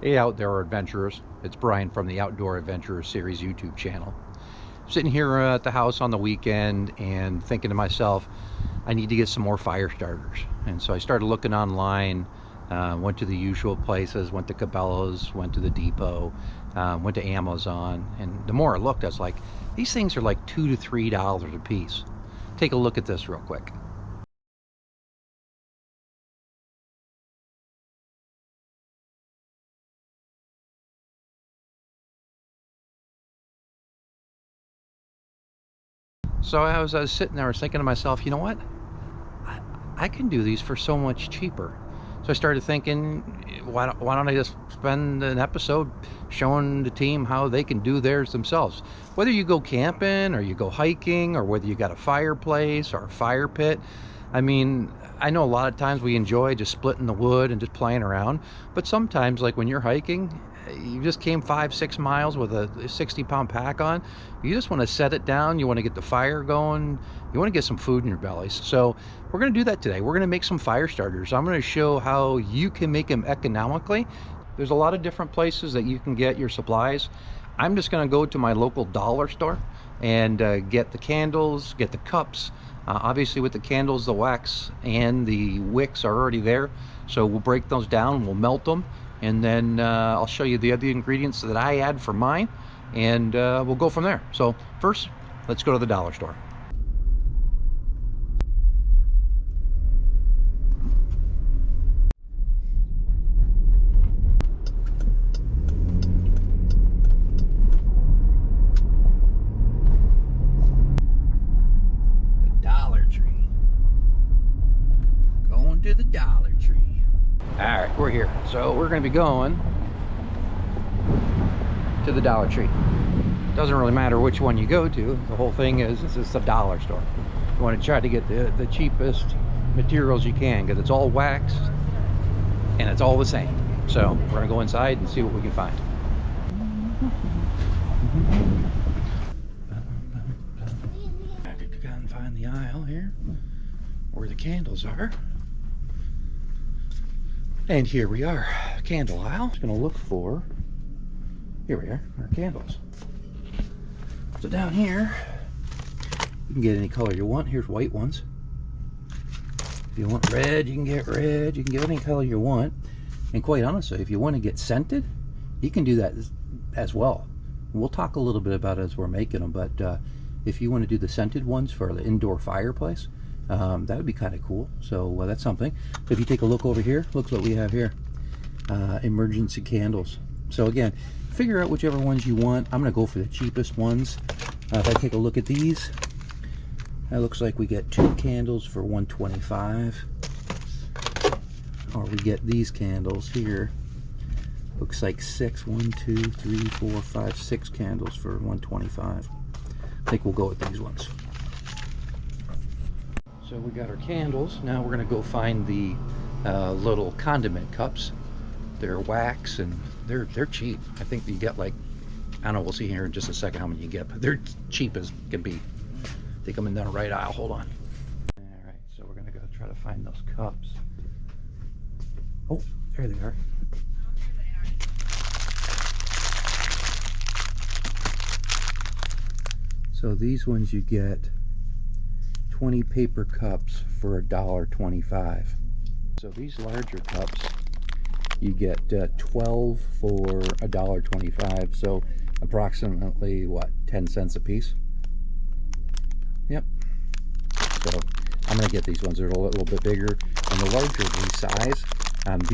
Hey Outdoor Adventurers, it's Brian from the Outdoor Adventurers Series YouTube channel. Sitting here at the house on the weekend and thinking to myself, I need to get some more fire starters. And so I started looking online, went to the usual places, went to Cabela's, went to the Depot, went to Amazon. And the more I looked, I was like, these things are like $2 to $3 a piece. Take a look at this real quick. So I was sitting there, I was thinking to myself, you know what? I can do these for so much cheaper. So I started thinking, why don't I just spend an episode showing the team how they can do theirs themselves? Whether you go camping or you go hiking or whether you got a fireplace or a fire pit. I mean, I know a lot of times we enjoy just splitting the wood and just playing around, but sometimes, like when you're hiking, you just came 5-6 miles with a 60-pound pack on, you just want to set it down, you want to get the fire going, you want to get some food in your bellies. So we're going to do that today. We're going to make some fire starters. I'm going to show how you can make them economically. There's a lot of different places that you can get your supplies. I'm just going to go to my local dollar store and get the candles, get the cups. Obviously with the candles, the wax and the wicks are already there, so we'll break those down, we'll melt them, and then I'll show you the other ingredients that I add for mine, and we'll go from there. So first, let's go to the dollar store. To the Dollar Tree. All right, we're here. So we're going to be going to the Dollar Tree. Doesn't really matter which one you go to. The whole thing is, this is a dollar store. You want to try to get the cheapest materials you can, because it's all waxed and it's all the same. So we're going to go inside and see what we can find. I could go and find the aisle here where the candles are. And here we are, candle aisle. Just gonna look for, here we are, our candles. So down here, you can get any color you want. Here's white ones. If you want red, you can get red. You can get any color you want. And quite honestly, if you want to get scented, you can do that as well. We'll talk a little bit about it as we're making them, but if you want to do the scented ones for the indoor fireplace, that would be kind of cool. So that's something. If you take a look over here, look what we have here. Emergency candles. So again, figure out whichever ones you want. I'm going to go for the cheapest ones. If I take a look at these, that looks like we get 2 candles for $1.25. Or we get these candles here. Looks like 6 candles for $1.25. I think we'll go with these ones. So we got our candles. Now we're going to go find the little condiment cups. They're wax and they're cheap. I think you get like, I don't know, we'll see here in just a second how many you get, but they're cheap as can be. I think I'm in the right aisle. Hold on. All right, so we're going to go try to find those cups. Oh, there they are. So these ones you get 20 paper cups for $1.25. So these larger cups you get 12 for $1.25, so approximately what, 10 cents a piece. Yep. So I'm gonna get these ones. They're a little bit bigger, and the larger these size,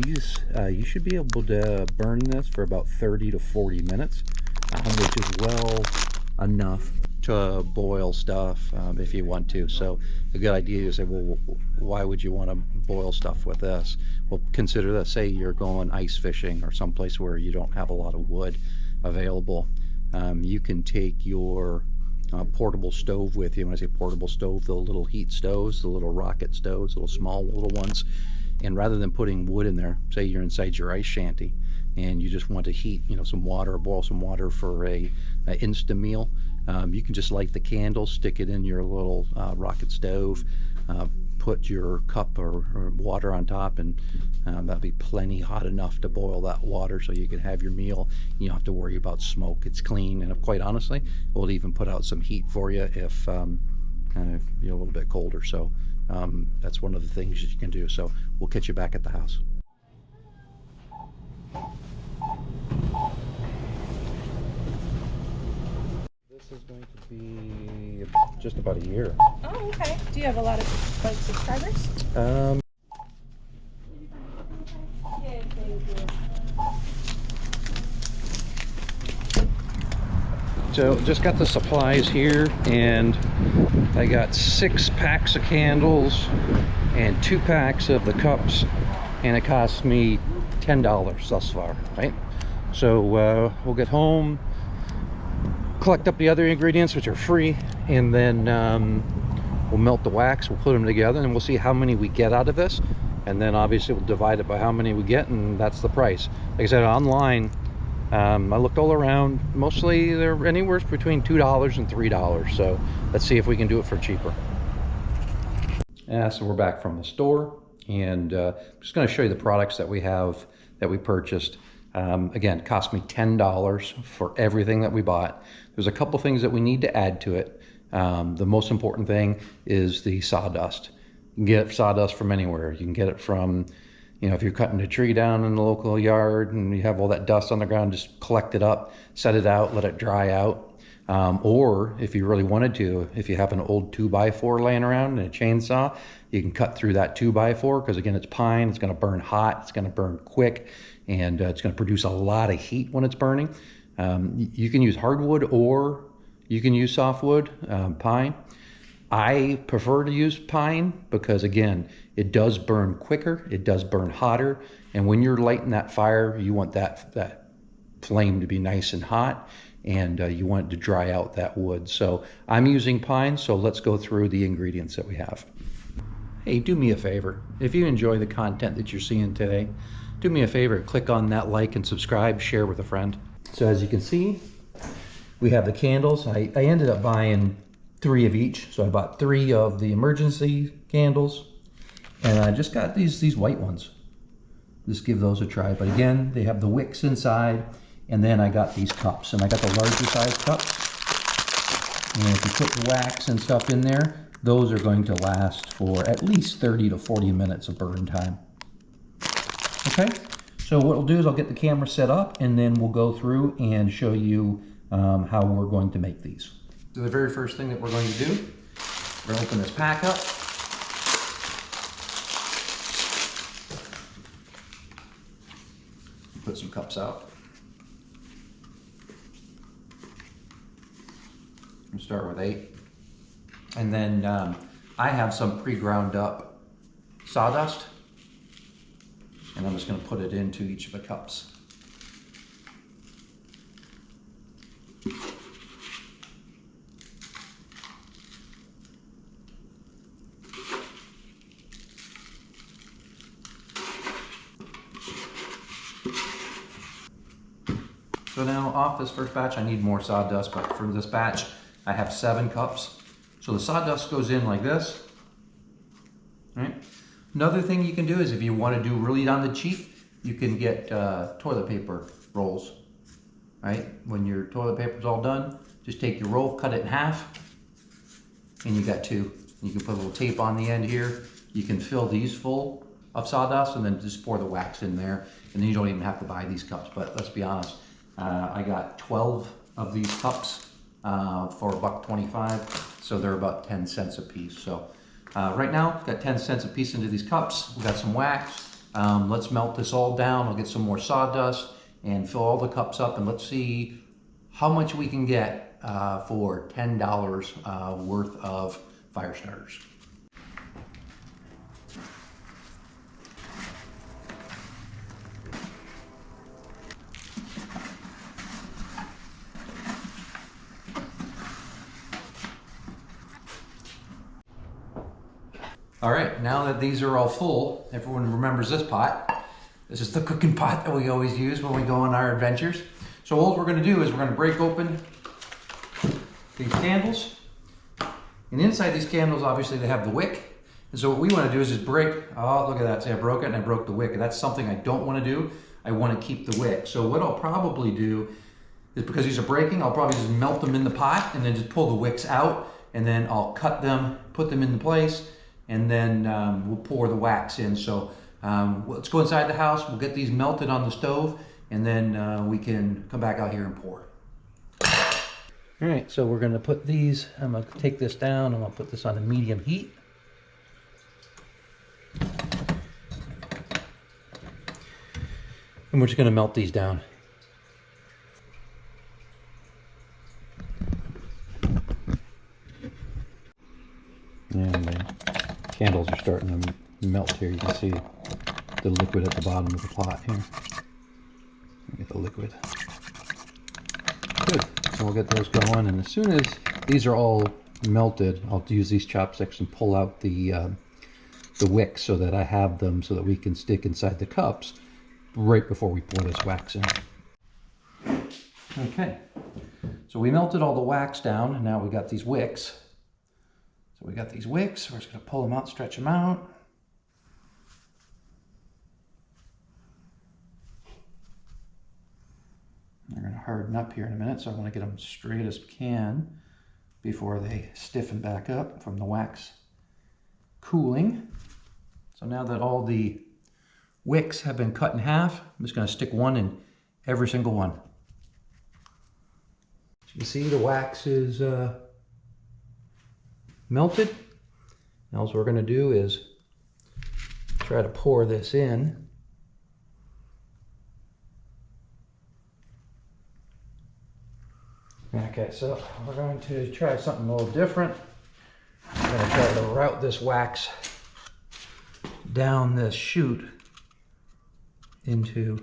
these you should be able to burn this for about 30 to 40 minutes, which is well enough to boil stuff if you want to. So a good idea is, well, why would you want to boil stuff with this? Well, consider that, say you're going ice fishing or someplace where you don't have a lot of wood available. You can take your portable stove with you. When I say portable stove, the little heat stoves, the little rocket stoves, little small little ones, and rather than putting wood in there, say you're inside your ice shanty and you just want to heat, some water or boil some water for a instant meal, you can just light the candle, stick it in your little rocket stove, put your cup or water on top, and that'll be plenty hot enough to boil that water so you can have your meal. You don't have to worry about smoke. It's clean, and quite honestly, it will even put out some heat for you if you're a little bit colder. So that's one of the things that you can do. So we'll catch you back at the house. This is going to be just about a year. Oh, okay. Do you have a lot of subscribers? So just got the supplies here, and I got 6 packs of candles and 2 packs of the cups, and it cost me $10 thus far, right? So we'll get home, collect up the other ingredients, which are free, and then we'll melt the wax, we'll put them together, and we'll see how many we get out of this, and then obviously we'll divide it by how many we get, and that's the price. Like I said, online, I looked all around. Mostly they're anywhere between $2 and $3, so let's see if we can do it for cheaper. So we're back from the store, and I'm just going to show you the products that we have, that we purchased. Again, it cost me $10 for everything that we bought. There's a couple things that we need to add to it. The most important thing is the sawdust. You can get sawdust from anywhere. You can get it from, if you're cutting a tree down in the local yard and you have all that dust on the ground, just collect it up, set it out, let it dry out. Or if you really wanted to, if you have an old 2x4 laying around and a chainsaw, you can cut through that 2x4, because again, it's pine, it's going to burn hot, it's going to burn quick, and it's going to produce a lot of heat when it's burning. You can use hardwood, or you can use softwood, pine. I prefer to use pine because, again, it does burn quicker, it does burn hotter, and when you're lighting that fire, you want that flame to be nice and hot, and you want it to dry out that wood. So I'm using pine, so let's go through the ingredients that we have. Hey, do me a favor. If you enjoy the content that you're seeing today, do me a favor, click on that like and subscribe, share with a friend. So as you can see, we have the candles. I ended up buying 3 of each. So I bought 3 of the emergency candles, and I just got these white ones. Just give those a try. But again, they have the wicks inside, and then I got these cups, and I got the larger size cups. And if you put the wax and stuff in there, those are going to last for at least 30 to 40 minutes of burn time. Okay, so what we'll do is I'll get the camera set up, and then we'll go through and show you how we're going to make these. So the very first thing that we're going to do, we're going to open this pack up. Put some cups out. We'll start with 8. And then I have some pre-ground up sawdust, and I'm just going to put it into each of the cups. So now off this first batch, I need more sawdust, but for this batch, I have 7 cups. So the sawdust goes in like this. All right. Another thing you can do is if you want to do really on the cheap, you can get toilet paper rolls. Right? When your toilet paper's all done, just take your roll, cut it in half, and you got 2. You can put a little tape on the end here. You can fill these full of sawdust and then just pour the wax in there, and then you don't even have to buy these cups. But let's be honest, I got 12 of these cups for $1.25, so they're about 10 cents a piece. So right now, I've got 10 cents a piece into these cups. We got some wax. Let's melt this all down. I'll get some more sawdust and fill all the cups up, and let's see how much we can get for $10 worth of fire starters. All right, now that these are all full, everyone remembers this pot. This is the cooking pot that we always use when we go on our adventures. So what we're gonna do is we're gonna break open these candles. And inside these candles, obviously they have the wick. And so what we want to do is just break, oh, look at that. See, I broke it and I broke the wick. That's something I don't want to do. I want to keep the wick. So what I'll probably do is, because these are breaking, I'll probably just melt them in the pot and then just pull the wicks out, and then I'll cut them, put them into place, and then we'll pour the wax in. So let's go inside the house. We'll get these melted on the stove, and then we can come back out here and pour. All right, so we're gonna put these, I'm gonna take this down and I'll put this on a medium heat. And we're just gonna melt these down. And the candles are starting to melt here. You can see the liquid at the bottom of the pot here. Get the liquid. Good. So we'll get those going, and as soon as these are all melted, I'll use these chopsticks and pull out the wicks so that I have them so that we can stick inside the cups right before we pour this wax in. Okay. So we melted all the wax down, and now we got these wicks. So we got these wicks. We're just going to pull them out, stretch them out. They're going to harden up here in a minute, so I want to get them straight as can before they stiffen back up from the wax cooling. So now that all the wicks have been cut in half, I'm just going to stick one in every single one. As you can see, the wax is melted. Now what we're going to do is try to pour this in. Okay, so we're going to try something a little different. I'm going to try to route this wax down this chute into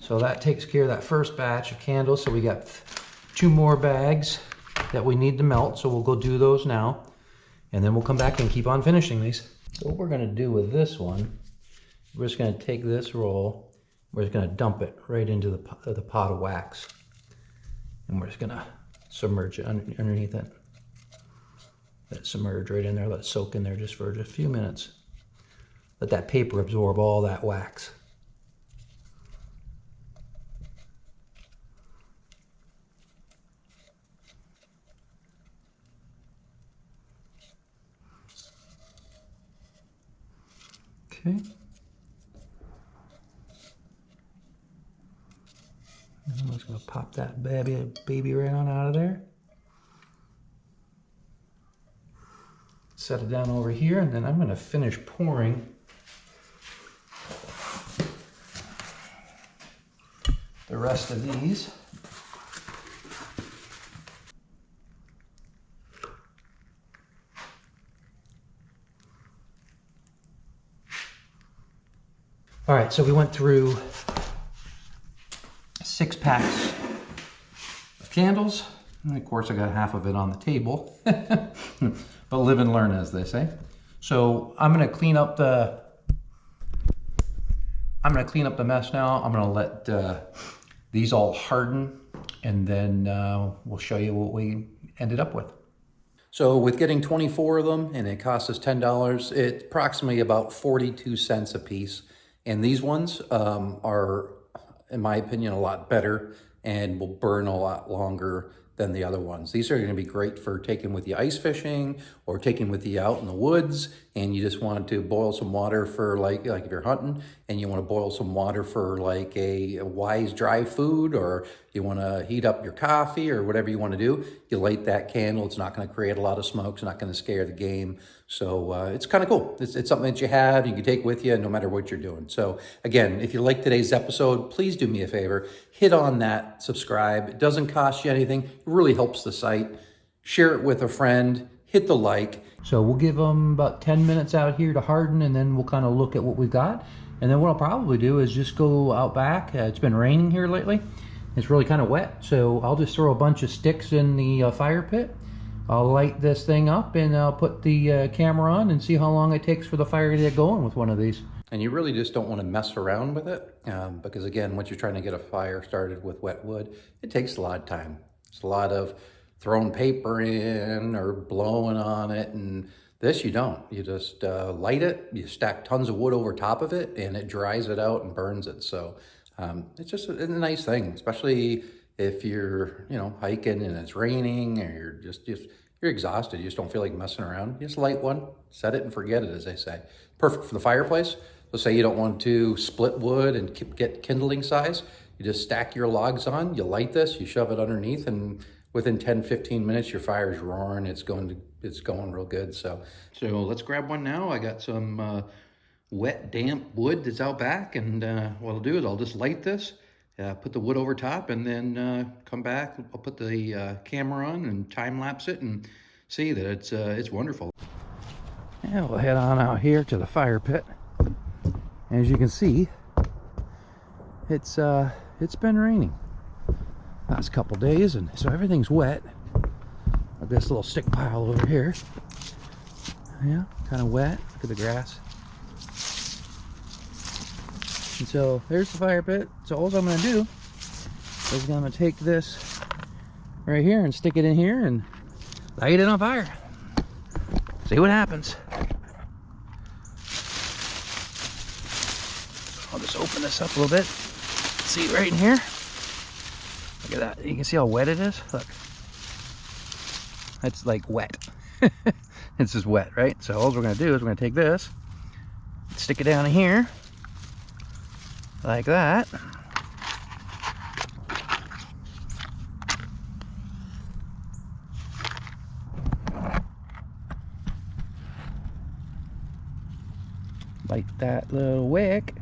So that takes care of that first batch of candles. So we got 2 more bags that we need to melt. So we'll go do those now. And then we'll come back and keep on finishing these. So what we're going to do with this one, we're just going to take this roll. We're just going to dump it right into the pot of wax. And we're just going to submerge it underneath it. Let it submerge right in there. Let it soak in there just for a few minutes. Let that paper absorb all that wax. Okay. I'm just going to pop that baby right on out of there. Set it down over here, and then I'm going to finish pouring the rest of these. All right, so we went through 6 packs of candles. And of course, I got half of it on the table. But live and learn, as they say. So I'm gonna clean up the mess now. I'm gonna let these all harden, and then we'll show you what we ended up with. So with getting 24 of them, and it cost us $10, it's approximately about 42 cents a piece. And these ones are, in my opinion, a lot better and will burn a lot longer than the other ones. These are going to be great for taking with you ice fishing or taking with you out in the woods, and you just want to boil some water for like if you're hunting and you want to boil some water for like a Wise dry food, or you want to heat up your coffee or whatever you want to do. You light that candle. It's not going to create a lot of smoke. It's not going to scare the game. So it's kind of cool. It's something that you have, you can take with you no matter what you're doing. So again, if you like today's episode, please do me a favor. Hit on that subscribe. It doesn't cost you anything. It really helps the site. Share it with a friend. Hit the like. So we'll give them about 10 minutes out here to harden, and then we'll kind of look at what we've got. And then what I'll probably do is just go out back. It's been raining here lately. It's really kind of wet, so I'll just throw a bunch of sticks in the fire pit. I'll light this thing up and I'll put the camera on and see how long it takes for the fire to get going with one of these. And you really just don't want to mess around with it because again, once you're trying to get a fire started with wet wood, it takes a lot of time. It's a lot of throwing paper in or blowing on it, and this you don't. You just light it, you stack tons of wood over top of it, and it dries it out and burns it. So it's just a nice thing, especially if you're, you know, hiking and it's raining or you're exhausted. You just don't feel like messing around. You just light one, set it and forget it, as they say. Perfect for the fireplace. Let's say you don't want to split wood and get kindling size. You just stack your logs on, you light this, you shove it underneath, and within 10-15 minutes, your fire's roaring. It's going real good. So let's grab one now. I got some wet, damp wood that's out back, and what I'll do is I'll just light this, put the wood over top, and then come back. I'll put the camera on and time lapse it and see that it's wonderful. And we'll head on out here to the fire pit. As you can see, it's been raining last couple days, and so everything's wet. Like this little stick pile over here. Yeah, kind of wet. Look at the grass. And so there's the fire pit. So all I'm going to do is I'm going to take this right here and stick it in here and light it on fire. See what happens. I'll just open this up a little bit. See right in here. Look at that. You can see how wet it is. Look. It's like wet. It's just wet, right? So all we're going to do is we're going to take this, stick it down in here, like that. Light that little wick.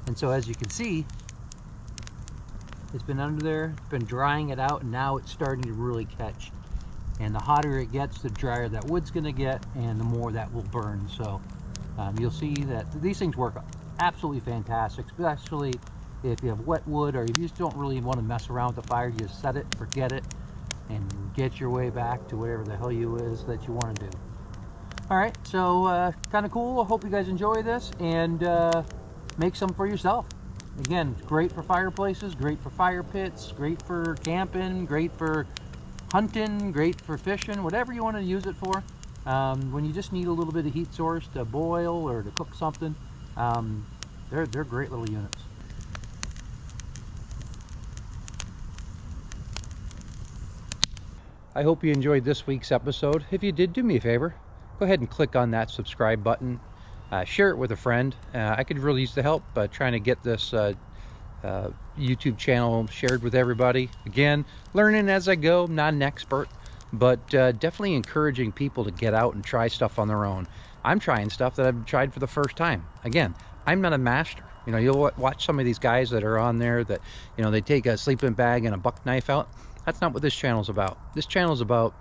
And so as you can see, it's been under there, it's been drying it out, and now it's starting to really catch. And the hotter it gets, the drier that wood's gonna get, and the more that will burn. So you'll see that these things work absolutely fantastic, especially if you have wet wood or you just don't really want to mess around with the fire. You just set it, forget it, and get your way back to whatever the hell you is that you want to do. All right, so kind of cool. I hope you guys enjoy this, and make some for yourself. Again, great for fireplaces, great for fire pits, great for camping, great for hunting, great for fishing, whatever you want to use it for. When you just need a little bit of heat source to boil or to cook something, they're great little units. I hope you enjoyed this week's episode. If you did, do me a favor, go ahead and click on that subscribe button. Share it with a friend. I could really use the help trying to get this YouTube channel shared with everybody. Again, learning as I go, not an expert, but definitely encouraging people to get out and try stuff on their own. I'm trying stuff that I've tried for the first time. Again, I'm not a master. You know, you'll watch some of these guys that are on there that, you know, they take a sleeping bag and a buck knife out. That's not what this channel's about. This channel's about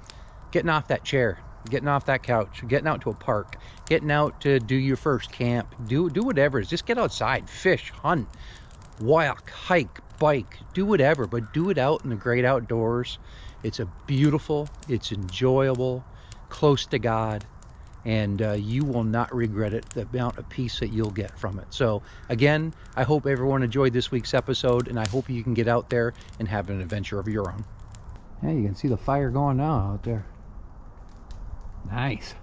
getting off that chair, getting off that couch, getting out to a park, getting out to do your first camp, do whatever. Just get outside, fish, hunt, walk, hike, bike, do whatever, but do it out in the great outdoors. It's it's enjoyable, close to God, and you will not regret it, the amount of peace that you'll get from it. So again, I hope everyone enjoyed this week's episode, and I hope you can get out there and have an adventure of your own. Yeah, you can see the fire going now out there. Nice.